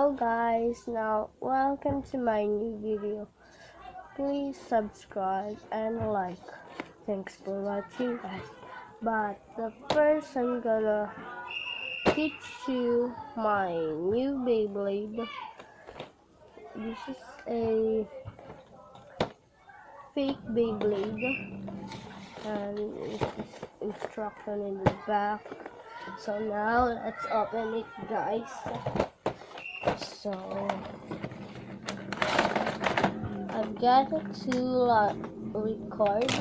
Hello guys, now welcome to my new video. Please subscribe and like. Thanks for watching guys. But the first I'm gonna teach you my new Beyblade. This is a fake Beyblade and this is instruction in the back. So now let's open it guys. So I've got it to record.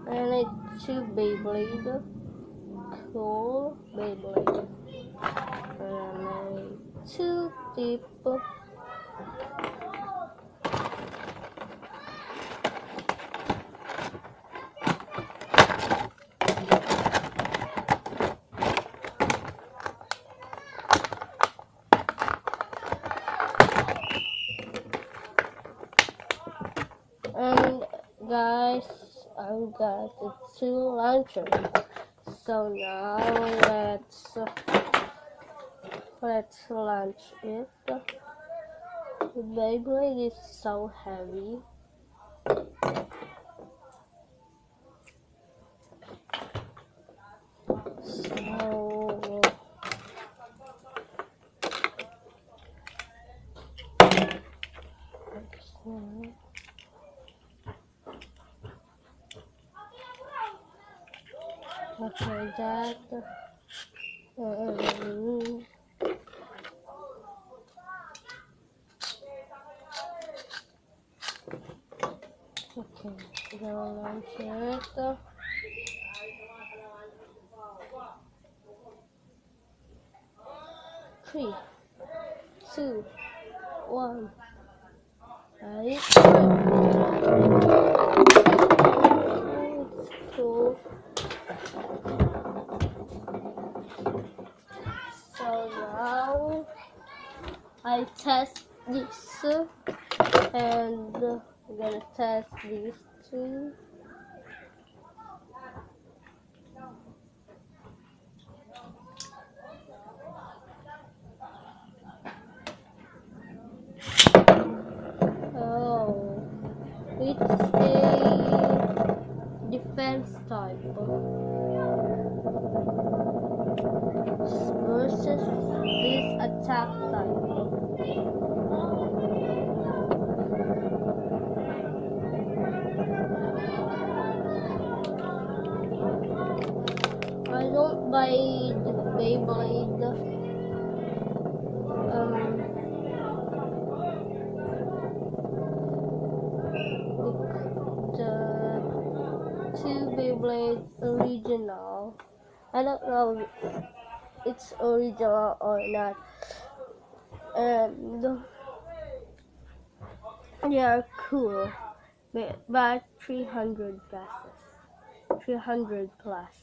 And it's two Beyblade. Cool Beyblade. And two tip. And guys, I've got the two launchers. So now let's launch it. The Beyblade is so heavy. Okay, that. Okay, gonna launch it. 3, 2, 1. It's cool. So now I test this and I'm gonna test these two. Oh, it's a defense type versus this attack type. I don't buy the Beyblade. The two Beyblade original. I don't know if it's original or not. And they are cool. But 300 pesos. 300 plus.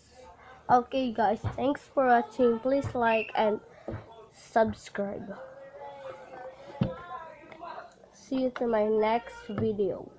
Okay guys, thanks for watching. Please like and subscribe. See you to my next video.